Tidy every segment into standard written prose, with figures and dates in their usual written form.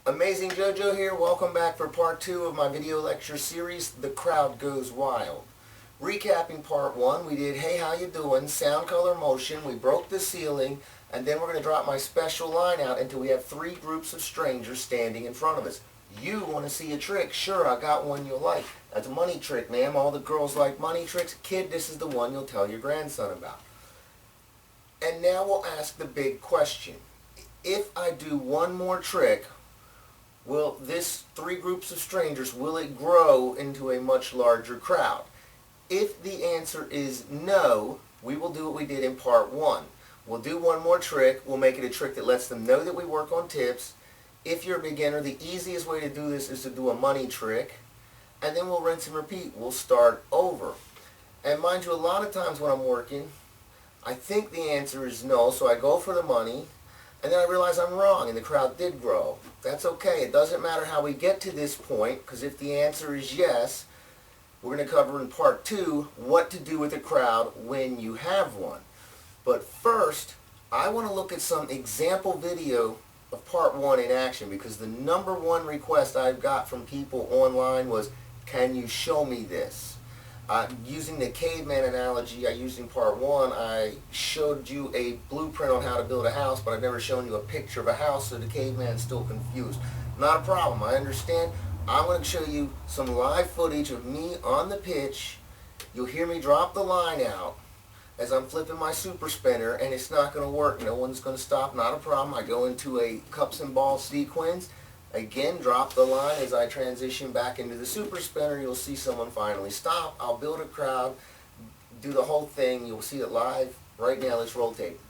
Amazing JoJo here. Welcome back for part 2 of my video lecture series, The Crowd Goes Wild. Recapping part 1, we did Hey How You Doing, Sound, Color, Motion, we broke the ceiling, and then we're going to drop my special line out until we have 3 groups of strangers standing in front of us. You want to see a trick? Sure, I got one you'll like. That's a money trick, ma'am. All the girls like money tricks. Kid, this is the one you'll tell your grandson about. And now we'll ask the big question. If I do one more trick, will this 3 groups of strangers, will it grow into a much larger crowd? If the answer is no, we will do what we did in part 1. We'll do one more trick. We'll make it a trick that lets them know that we work on tips. If you're a beginner, the easiest way to do this is to do a money trick. And then we'll rinse and repeat. We'll start over. And mind you, a lot of times when I'm working, I think the answer is no, so I go for the money. And then I realize I'm wrong, and the crowd did grow. That's okay. It doesn't matter how we get to this point, because if the answer is yes, we're going to cover in part 2 what to do with a crowd when you have one. But first, I want to look at some example video of part 1 in action, because the #1 request I've got from people online was, can you show me this? Using the caveman analogy I used in part 1, I showed you a blueprint on how to build a house, but I've never shown you a picture of a house, so the caveman's still confused. Not a problem, I understand. I'm going to show you some live footage of me on the pitch. You'll hear me drop the line out as I'm flipping my super spinner, and it's not going to work. No one's going to stop, not a problem. I go into a cups and balls sequence. Again, drop the line as I transition back into the super spinner. You'll see someone finally stop. I'll build a crowd, do the whole thing. You'll see it live right now. Let's roll tape.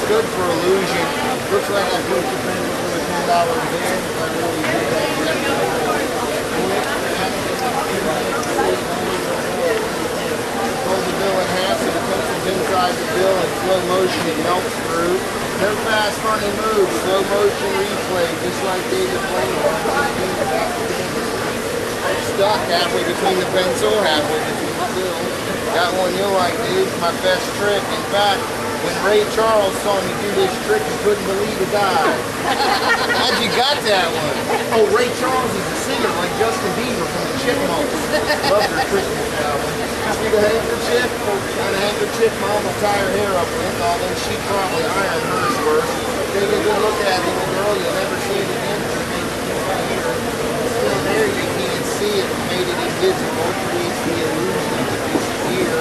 Good for illusion. Looks like I put the pen for the $10 bid. I really did that. Fold the bill in half so the pencil's inside the bill in slow motion. It melts through. No fast, funny moves. Slow motion replay, just like David played. Stuck halfway between the pencil, halfway between the bill. Got one you'll like, dude. My best trick. In fact, when Ray Charles saw me do this trick, he couldn't believe it died. How'd you got that one? Oh, Ray Charles is a singer like Justin Bieber from the Chipmunks. Love their Christmas album. See the handkerchief? Kind of handkerchief Mom will tie her hair up with, although she'd probably iron hers first. Take a good look at it, little girl. You'll never see it again. It's still there. You can't see it. We made it invisible. Creates the illusion of it disappear.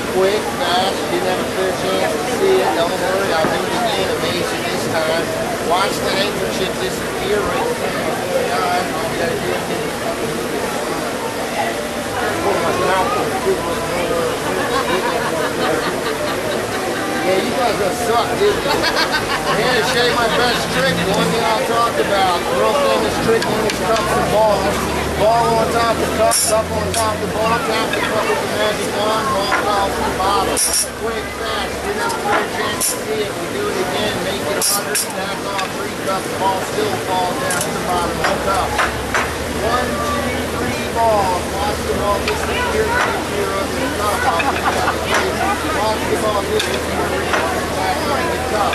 Quick, fast, you didn't have a fair chance to see it. Don't worry, I'll do it again. Amaze you this time. Watch the handkerchief disappear right before your eyes. All you gotta do is get it. Pull my mouth on the Yeah, you guys are suck, didn't you? Here to show you my best trick, the one that I'll talk about. The real famous trick when it's cups and balls. Ball on top of the cup, cup on top of the ball, tap the cup with the magic wand, ball falls to the bottom. Quick, fast, didn't have a fair chance to see it. We do it again, make it 100, tap off 3 cups, the ball still falls down to the bottom of the cup. 1, 2, 3 balls. Watch the ball disappear, disappear under the cup. Watch the ball disappear. back on the cup.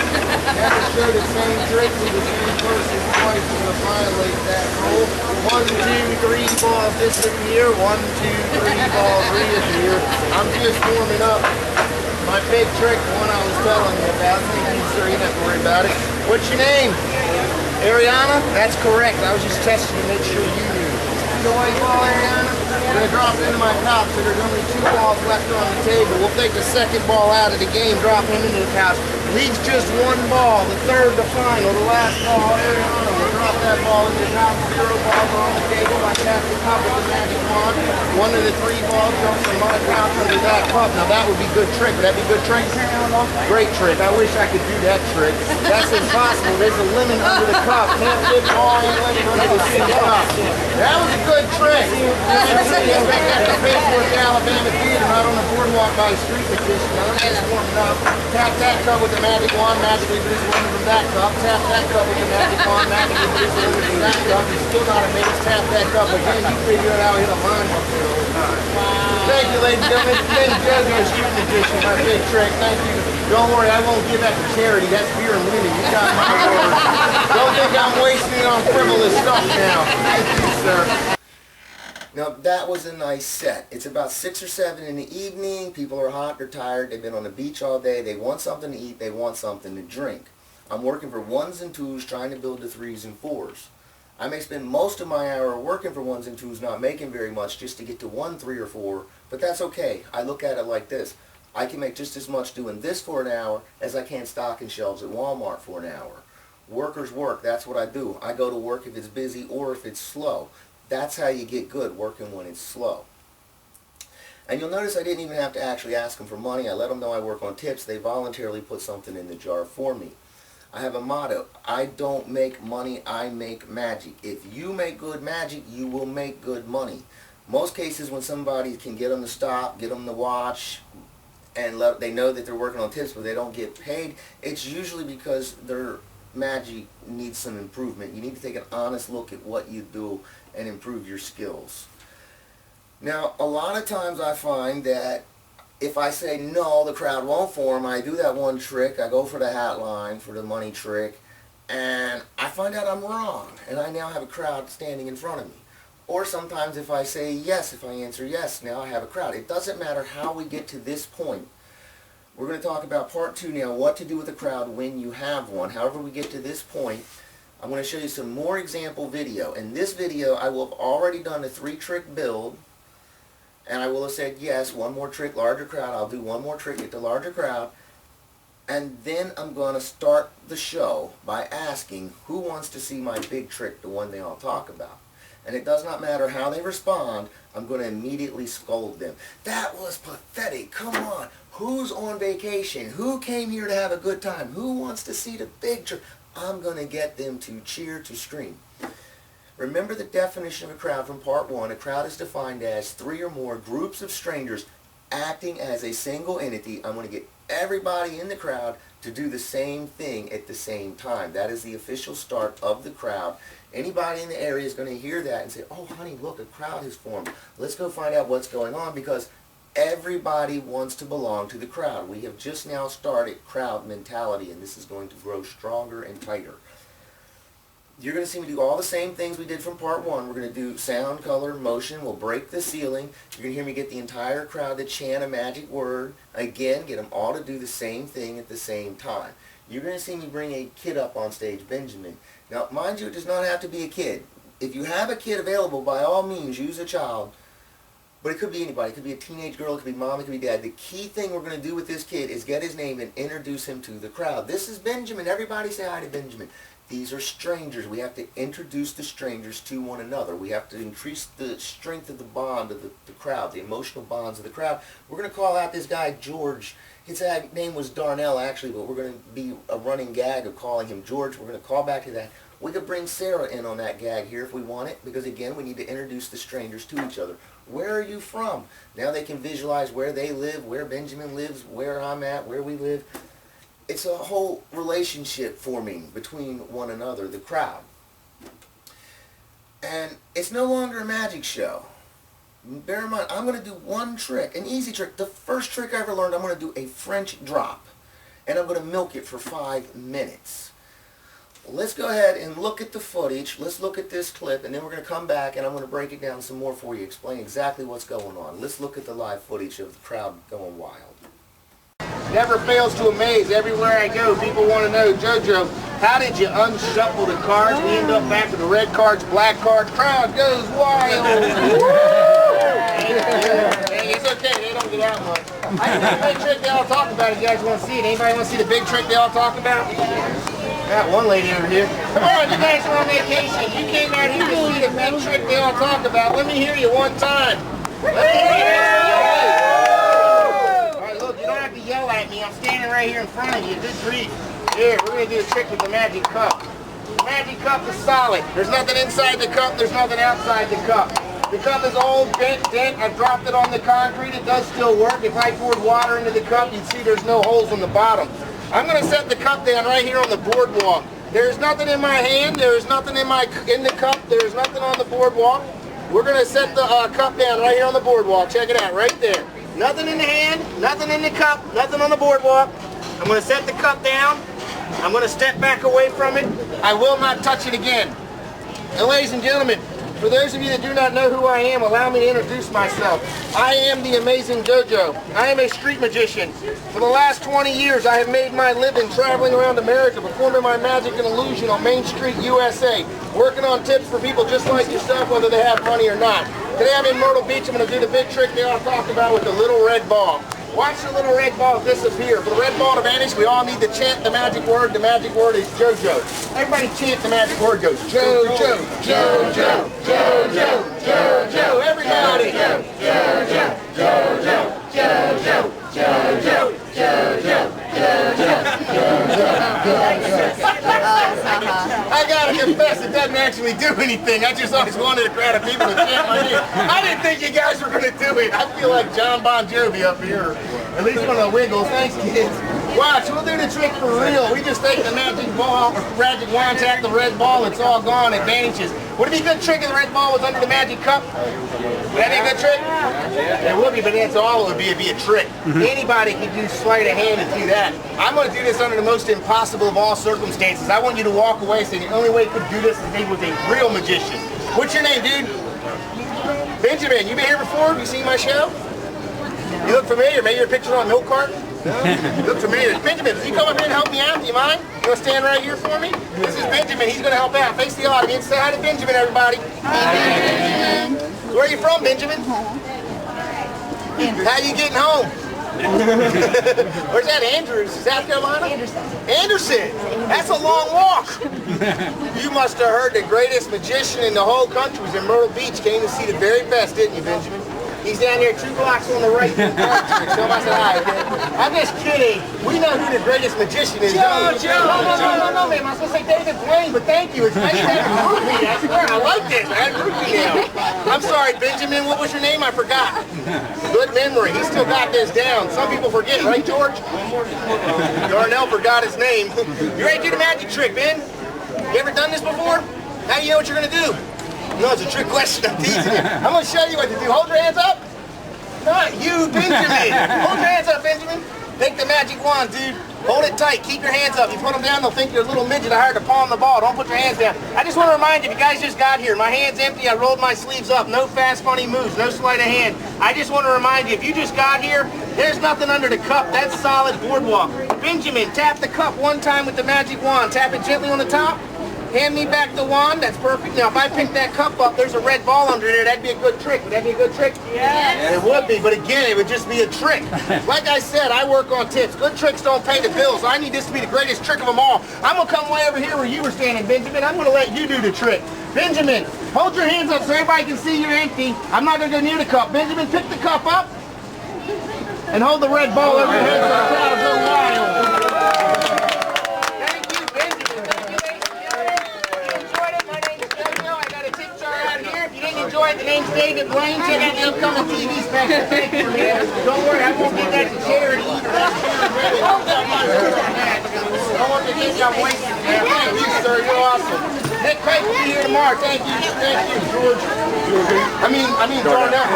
Never show the same trick to the same person twice. You're going to violate that rule. 1, 2, 3 balls disappear. 1, 2, 3 balls reappear. I'm just warming up. My big trick, the one I was telling you about. Sir, you don't have to worry about it. What's your name? Ariana? That's correct. I was just testing to make sure you knew. The white ball, Ariana? I'm going to drop into my pouch, so there's only 2 balls left on the table. We'll take the second ball out of the game, drop him into the pouch. Leaves just 1 ball, the third, the final, the last ball. Ariana will drop that ball in the pouch. 0 balls on the table. I tap the cup with the magic wand. 1 of the 3 balls jumps from my pouch under that cup. Now that would be good trick. Would that be good trick? Great trick. I wish I could do that trick. That's impossible. There's a lemon under the cup. Can't fit all the lemon under the same cup. That was a good trick. At the Faithful Alabama Theater, not on the boardwalk by a street magician. Now I'm just warming up. Tap that cup with the magic wand, magically produce a lemon from that cup. Tap that cup with the magic wand, magically produce a lemon from that cup. You still got a minute. Tap that cup again. You figure out how to hit a line up there all the time. Thank you, ladies and gentlemen. Thank you, street magician. My big trick. Thank you. Don't worry, I won't give that to charity. That's beer and women. You got my word. Don't think I'm wasting it on frivolous stuff now. Thank you, sir. Now that was a nice set. It's about 6 or 7 in the evening. People are hot, they're tired, they've been on the beach all day, they want something to eat, they want something to drink. I'm working for 1s and 2s trying to build the 3s and 4s. I may spend most of my hour working for 1s and 2s, not making very much just to get to 1, 3, or 4, but that's okay. I look at it like this. I can make just as much doing this for an hour as I can stocking shelves at Walmart for an hour. Workers work, that's what I do. I go to work if it's busy or if it's slow. That's how you get good, working when it's slow. And you'll notice I didn't even have to actually ask them for money. I let them know I work on tips. They voluntarily put something in the jar for me. I have a motto. I don't make money, I make magic. If you make good magic, you will make good money. Most cases when somebody can get them to stop, get them to watch, and they know that they're working on tips but they don't get paid, it's usually because their magic needs some improvement. You need to take an honest look at what you do and improve your skills. Now, a lot of times I find that if I say no, the crowd won't form, I do that one trick, I go for the hat line, for the money trick, and I find out I'm wrong, and I now have a crowd standing in front of me. Or sometimes if I say yes, if I answer yes, now I have a crowd. It doesn't matter how we get to this point. We're going to talk about part 2 now, what to do with a crowd when you have one. However we get to this point, I'm going to show you some more example video. In this video, I will have already done a 3-trick build, and I will have said yes, one more trick, larger crowd. I'll do one more trick, get the larger crowd, and then I'm going to start the show by asking who wants to see my big trick, the one they all talk about. And it does not matter how they respond, I'm going to immediately scold them. That was pathetic. Come on. Who's on vacation? Who came here to have a good time? Who wants to see the big trick? I'm going to get them to cheer, to scream. Remember the definition of a crowd from part 1. A crowd is defined as 3 or more groups of strangers acting as a single entity. I'm going to get everybody in the crowd to do the same thing at the same time. That is the official start of the crowd. Anybody in the area is going to hear that and say, oh honey, look, a crowd has formed. Let's go find out what's going on, because everybody wants to belong to the crowd. We have just now started crowd mentality, and this is going to grow stronger and tighter. You're going to see me do all the same things we did from part 1. We're going to do sound, color, motion. We'll break the ceiling. You're going to hear me get the entire crowd to chant a magic word. Again, get them all to do the same thing at the same time. You're going to see me bring a kid up on stage, Benjamin. Now, mind you, it does not have to be a kid. If you have a kid available, by all means, use a child. But it could be anybody. It could be a teenage girl. It could be mom. It could be dad. The key thing we're going to do with this kid is get his name and introduce him to the crowd. This is Benjamin. Everybody say hi to Benjamin. These are strangers. We have to introduce the strangers to one another. We have to increase the strength of the bond of the crowd, the emotional bonds of the crowd. We're going to call out this guy George. His name was Darnell, actually, but we're going to be a running gag of calling him George. We're going to call back to that. We could bring Sarah in on that gag here if we want it, because, again, we need to introduce the strangers to each other. Where are you from? Now they can visualize where they live, where Benjamin lives, where I'm at, where we live. It's a whole relationship forming between one another, the crowd. And it's no longer a magic show. Bear in mind, I'm going to do one trick, an easy trick. The first trick I ever learned, I'm going to do a French drop. and I'm going to milk it for 5 minutes. Let's go ahead and look at the footage. Let's look at this clip, and then we're going to come back and I'm going to break it down some more for you, explain exactly what's going on. Let's look at the live footage of the crowd going wild. Never fails to amaze. Everywhere I go, people want to know, JoJo, how did you unshuffle the cards? We end up back with the red cards, black cards. Crowd goes wild. Hey, it's okay. They don't get out much. I got a big trick they all talk about if you guys want to see it. Anybody want to see the big trick they all talk about? Got one lady over here. Come on, you guys are on vacation. You came out here to see the big trick they all talk about. Let me hear you one time. Let me hear you. You don't have to yell at me. I'm standing right here in front of you. Good grief. Here, we're going to do a trick with the magic cup. The magic cup is solid. There's nothing inside the cup. There's nothing outside the cup. The cup is old, bent, dent. I dropped it on the concrete. It does still work. If I poured water into the cup, you'd see there's no holes on the bottom. I'm going to set the cup down right here on the boardwalk. There's nothing in my hand. There's nothing in the cup. There's nothing on the boardwalk. We're going to set the cup down right here on the boardwalk. Check it out, right there. Nothing in the hand, nothing in the cup, nothing on the boardwalk. I'm going to set the cup down. I'm going to step back away from it. I will not touch it again. And ladies and gentlemen, for those of you that do not know who I am, allow me to introduce myself. I am the amazing JoJo. I am a street magician. For the last 20 years, I have made my living traveling around America, performing my magic and illusion on Main Street, USA, working on tips for people just like yourself, whether they have money or not. Today I'm in Myrtle Beach. I'm going to do the big trick they all talked about with the little red ball. Watch the little red ball disappear. For the red ball to vanish, we all need to chant the magic word. The magic word is JoJo. Everybody chant the magic word. Goes JoJo, JoJo, JoJo, JoJo. Everybody. JoJo, JoJo, JoJo, JoJo, JoJo, I gotta confess, it doesn't actually do anything. I just always wanted a crowd of people to chant my name. I didn't think you guys were gonna do it. I feel like John Bon Jovi up here, or at least one of the Wiggles. Thanks, kids. Watch, we'll do the trick for real. We just take the magic ball, magic wand, tap the red ball, it's all gone, it vanishes. Would it be a good trick if the red ball was under the magic cup? Would that be a good trick? It would be, but that's all it would be. It'd be a trick. Anybody can do sleight of hand and do that. I'm going to do this under the most impossible of all circumstances. I want you to walk away saying the only way you could do this is if he was a real magician. What's your name, dude? Benjamin. You been here before? Have you seen my show? You look familiar. Maybe your picture on a milk carton? You look familiar. Benjamin, can you come up here and help me out? Do you mind? You want to stand right here for me? This is Benjamin. He's going to help out. Face the audience. Say hi to Benjamin, everybody. Hi, Benjamin. Where are you from, Benjamin? How you getting home? Where's that, Andrews? South Carolina? Anderson. That's a long walk. You must have heard the greatest magician in the whole country was in Myrtle Beach. Came to see the very best, didn't you, Benjamin? He's down there 2 blocks on the right. Tell him I said hi. I'm just kidding. We know who the greatest magician is. No, man. I'm supposed to say David Blaine, but thank you. It's nice to have me. I swear, I like this. I agree with you now. I'm sorry, Benjamin. What was your name? I forgot. Good memory. He still got this down. Some people forget, right, George? Darnell forgot his name. You ready to do the magic trick, Ben? You ever done this before? How do you know what you're going to do? No, it's a trick question. I'm teasing you. I'm going to show you what to do. Hold your hands up. Not you, Benjamin. Hold your hands up, Benjamin. Take the magic wand, dude. Hold it tight. Keep your hands up. You put them down, they'll think you're a little midget. I hired to palm the ball. Don't put your hands down. I just want to remind you, if you guys just got here, my hand's empty. I rolled my sleeves up. No fast, funny moves. No sleight of hand. I just want to remind you, if you just got here, there's nothing under the cup. That's solid boardwalk. Benjamin, tap the cup one time with the magic wand. Tap it gently on the top. Hand me back the wand. That's perfect. Now, if I pick that cup up, there's a red ball under there. That'd be a good trick. Would that be a good trick? Yes. It would be, but again, it would just be a trick. Like I said, I work on tips. Good tricks don't pay the bills. I need this to be the greatest trick of them all. I'm going to come way over here where you were standing, Benjamin. I'm going to let you do the trick. Benjamin, hold your hands up so everybody can see you're empty. I'm not going to go near the cup. Benjamin, pick the cup up and hold the red ball over your head so the crowd will go wild. The name's David Blaine. Check out the upcoming TV special. Thank you, man. Don't worry, I won't give that to charity either. I don't want to think I'm wasting that. Thank you, sir. You're awesome. Nick Craig will be here tomorrow. Thank you, George. I mean, Darnell.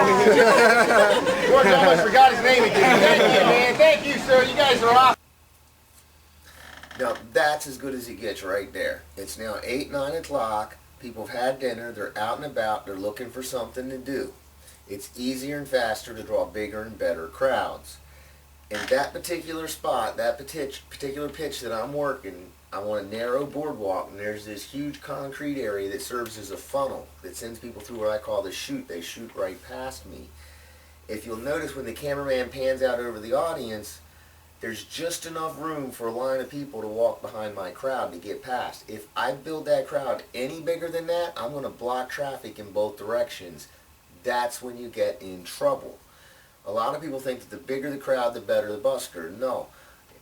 George almost forgot his name again. Thank you, man. Thank you, sir. You guys are awesome. Now that's as good as it gets right there. It's now 8, 9 o'clock. People have had dinner. They're out and about. They're looking for something to do. It's easier and faster to draw bigger and better crowds. In that particular spot, that particular pitch that I'm working, I want a narrow boardwalk, and there's this huge concrete area that serves as a funnel that sends people through what I call the chute. They shoot right past me. If you'll notice when the cameraman pans out over the audience, there's just enough room for a line of people to walk behind my crowd to get past. If I build that crowd any bigger than that, I'm going to block traffic in both directions. That's when you get in trouble. A lot of people think that the bigger the crowd, the better the busker. No.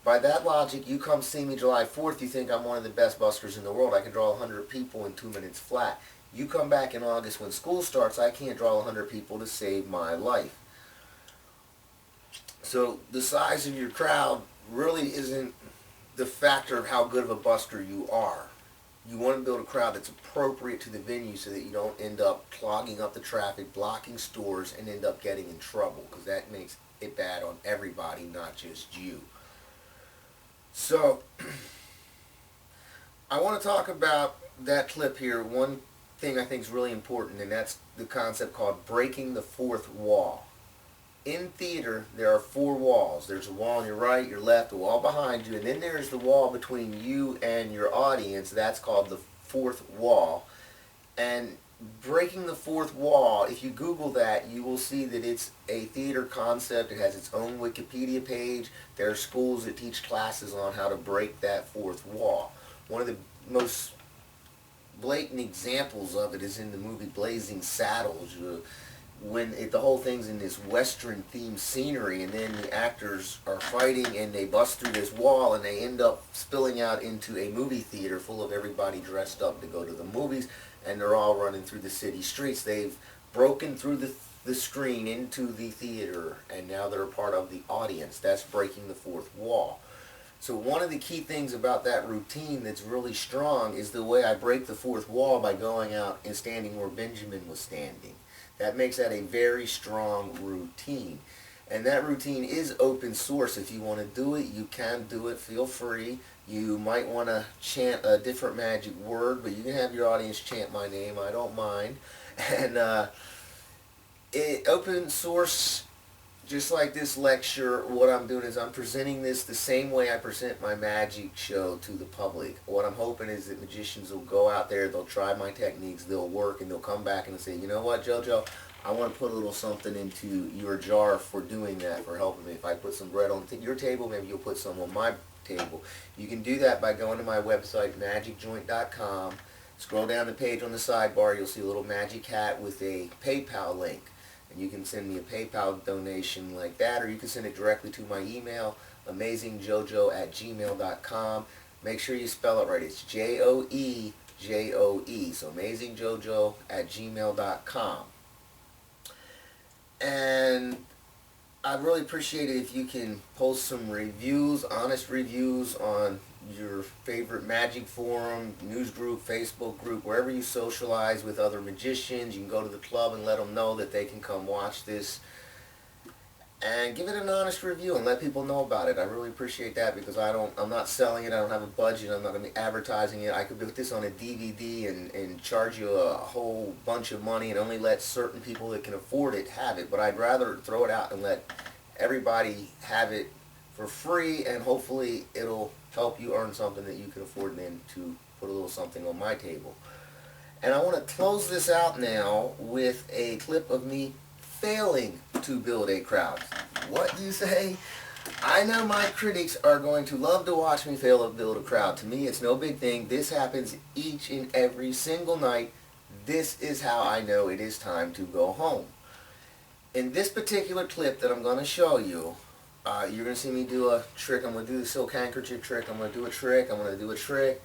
By that logic, you come see me July 4th, you think I'm one of the best buskers in the world. I can draw 100 people in 2 minutes flat. You come back in August when school starts, I can't draw 100 people to save my life. So the size of your crowd really isn't the factor of how good of a busker you are. You want to build a crowd that's appropriate to the venue so that you don't end up clogging up the traffic, blocking stores, and end up getting in trouble, because that makes it bad on everybody, not just you. So, I want to talk about that clip here. One thing I think is really important, and that's the concept called breaking the fourth wall. In theater, there are 4 walls. There's a wall on your right, your left, a wall behind you, and then there's the wall between you and your audience. That's called the fourth wall. And breaking the fourth wall, if you Google that, you will see that it's a theater concept. It has its own Wikipedia page. There are schools that teach classes on how to break that fourth wall. One of the most blatant examples of it is in the movie Blazing Saddles. When the whole thing's in this western themed scenery, and then the actors are fighting and they bust through this wall and they end up spilling out into a movie theater full of everybody dressed up to go to the movies, and they're all running through the city streets. They've broken through the screen into the theater, and now they're a part of the audience. That's breaking the fourth wall. So one of the key things about that routine that's really strong is the way I break the fourth wall by going out and standing where Benjamin was standing. That makes that a very strong routine. And that routine is open source. If you want to do it, you can do it. Feel free. You might want to chant a different magic word, but you can have your audience chant my name. I don't mind. And open source, just like this lecture, what I'm doing is I'm presenting this the same way I present my magic show to the public. What I'm hoping is that magicians will go out there, they'll try my techniques, they'll work, and they'll come back and say, you know what, JoJo, I want to put a little something into your jar for doing that, for helping me. If I put some bread on your table, maybe you'll put some on my table. You can do that by going to my website, magicjoint.com. Scroll down the page on the sidebar, you'll see a little magic hat with a PayPal link. And you can send me a PayPal donation like that, or you can send it directly to my email, amazingjojo@gmail.com. Make sure you spell it right. It's Joejoe. So amazingjojo@gmail.com. And I'd really appreciate it if you can post some reviews, honest reviews on your favorite magic forum, news group, Facebook group, wherever you socialize with other magicians. You can go to the club and let them know that they can come watch this. And give it an honest review and let people know about it. I really appreciate that, because I'm not selling it, I don't have a budget, I'm not going to be advertising it. I could put this on a DVD and charge you a whole bunch of money and only let certain people that can afford it have it. But I'd rather throw it out and let everybody have it for free, and hopefully it'll help you earn something that you can afford then to put a little something on my table. And I want to close this out now with a clip of me failing to build a crowd. What do you say? I know my critics are going to love to watch me fail to build a crowd. To me, it's no big thing. This happens each and every single night. This is how I know it is time to go home. In this particular clip that I'm going to show you, you're going to see me do a trick. I'm going to do the silk handkerchief trick. I'm going to do a trick. I'm going to do a trick.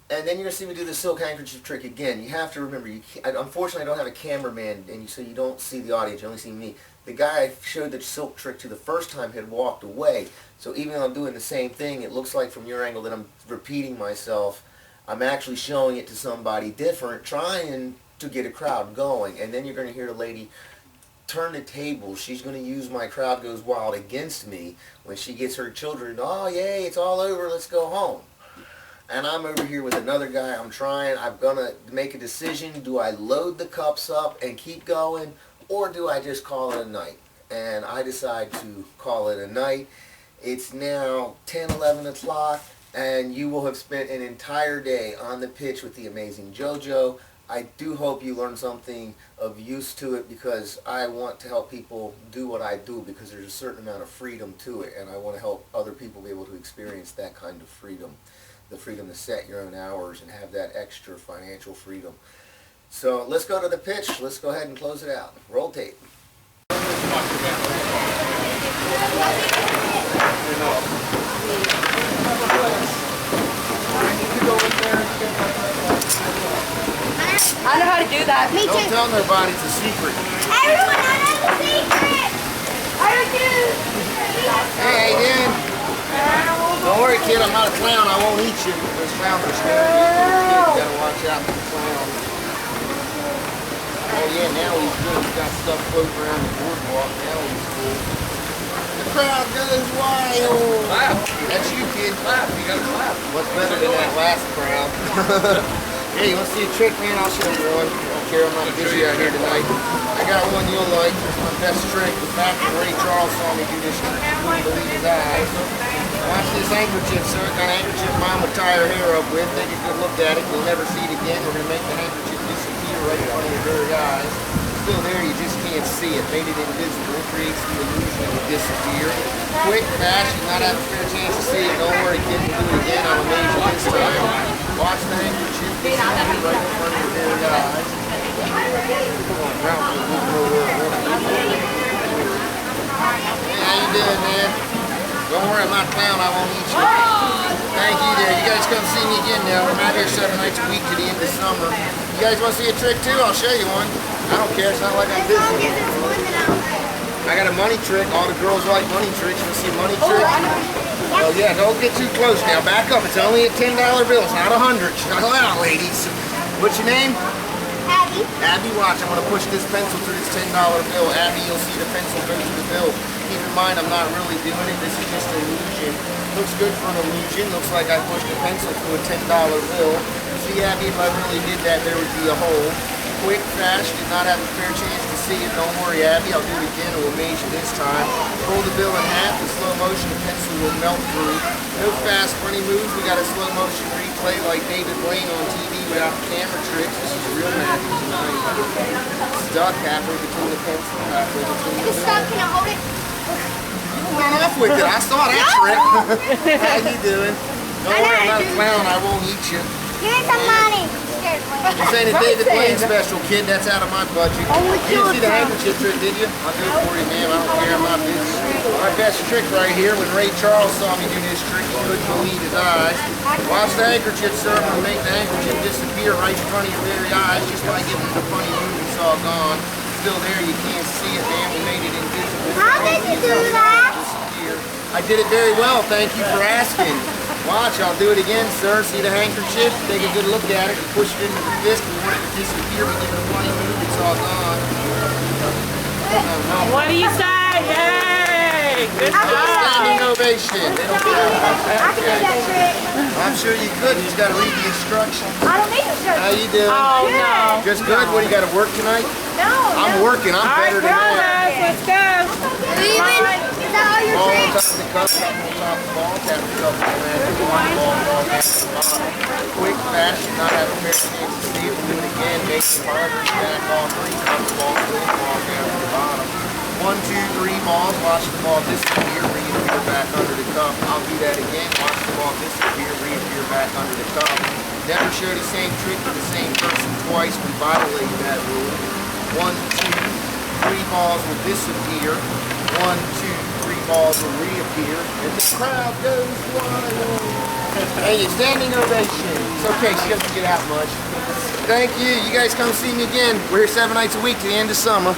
And then you're going to see me do the silk handkerchief trick again. You have to remember, unfortunately I don't have a cameraman, and so you don't see the audience, you only see me. The guy I showed the silk trick to the first time had walked away, so even though I'm doing the same thing, it looks like from your angle that I'm repeating myself. I'm actually showing it to somebody different, trying to get a crowd going. And then you're going to hear the lady turn the table. She's going to use my crowd goes wild against me when she gets her children, oh yay, it's all over, let's go home. and I'm over here with another guy. I'm gonna make a decision. Do I load the cups up and keep going, or do I just call it a night? And I decide to call it a night. It's now 10, 11 o'clock, and you will have spent an entire day on the pitch with the amazing JoJo. I do hope you learned something of use to it, because I want to help people do what I do, because there's a certain amount of freedom to it, and I want to help other people be able to experience that kind of freedom. The freedom to set your own hours and have that extra financial freedom. So let's go to the pitch. Let's go ahead and close it out. Roll tape. I know how to do that. Me too. Don't tell nobody, it's a secret. Everyone, I know the secret. I do. Hey, Aiden. Don't worry, kid. I'm not a clown. I won't eat you. Those clowns are scary. You gotta watch out for the clowns. Oh yeah, now he's good. He's got stuff floating around the boardwalk. Now he's cool. The crowd goes wild. Clap. That's you, kid. Clap. You gotta clap. What's better than that last crowd? Yeah, you want to see a trick, man? I'll show you one. I don't care, I'm not busy out here tonight. I got one you'll like. It's my best trick. The fact that Ray Charles saw me do this trick, you wouldn't believe his eyes. Watch this handkerchief, sir. Got a handkerchief mom would tie her hair up with. Take a good look at it. You'll never see it again. We're going to make the handkerchief disappear right in front of your very eyes. Still there, you just can't see it. Made it invisible. Creates the illusion it will disappear. Quick, fast. You not have a fair chance to see it. Don't worry, kid. We'll do it again. I'll amaze you this time. Watch the handkerchief disappear right in front of your very eyes. Come on, round me. Hey, how you doing, man? Don't worry, I'm not a clown. I won't eat you. Thank you there. You guys come see me again now. I'm out here 7 nights a week to the end of summer. You guys want to see a trick too? I'll show you one. I don't care. It's not like I'm busy. I got a money trick. All the girls like money tricks. You want to see a money trick? Oh yeah, don't get too close now. Back up. It's only a $10 bill. It's not 100. Shut out, ladies. What's your name? Abby. Abby, watch. I'm going to push this pencil through this $10 bill. Abby, you'll see the pencil go through the bill. Keep in mind, I'm not really doing it. This is just an illusion. Looks good for an illusion. Looks like I pushed a pencil through a $10 bill. See, Abby, if I really did that, there would be a hole. Quick, fast, did not have a fair chance to see it. Don't worry, Abby. I'll do it again. It will amaze you this time. Roll the bill in half. In slow motion, the pencil will melt through. No fast, funny moves. We got a slow motion replay like David Blaine on TV without the camera tricks. This is real magic tonight. Stuck halfway between the pencil, halfway between the It's stuck. Can I hold it? Run off with it. I saw that trick. How you doing? Don't worry, I'm not a clown. I won't eat you. Here's some money. This ain't a David Blaine special, kid. That's out of my budget. You didn't see the handkerchief trick, did you? I'll do it for you, ma'am. I don't care. I'm not busy. My best trick right here. When Ray Charles saw me do this trick, he couldn't believe his eyes. Watch the handkerchief, sir. I'm going to make the handkerchief disappear right in front of your very eyes, just by giving it a funny move. It's all gone. Still there. You can't see it, man. We made it invisible. How did you do that? I did it very well. Thank you for asking. Watch, I'll do it again, sir. See the handkerchief? Take a good look at it. You push it into the fist. We want it to disappear. We give it a funny move. It's all gone. What do you say? Yay! Good Standing job! ovation. They don't care. I can do that trick. I'm sure you could. You just got to read the instructions. I don't need instructions. How you doing? Oh no! Just good. What, do you got to work tonight? No. I'm working. I'm All right, better than that. girls, let's go! Is that all your Ball on tricks? top of the cup, tap on top of the ball, tap the cup on the mat, ball, down to the bottom. Quick, fast, you not have a fair chance to see it. We'll do it again, make the ball, back off, three, come the ball, through the ball, down to the bottom. 1, 2, 3 balls, watch the ball disappear, reappear back under the cup. I'll do that again, watch the ball disappear, reappear back under the cup. Never show the same trick to the same person twice. We violate that rule. 1, 2, 3 balls will disappear. 1, 2, 3 balls will reappear, and the crowd goes wild. Hey, standing ovation. It's okay, she doesn't get out much. Thank you. You guys come see me again. We're here 7 nights a week to the end of summer.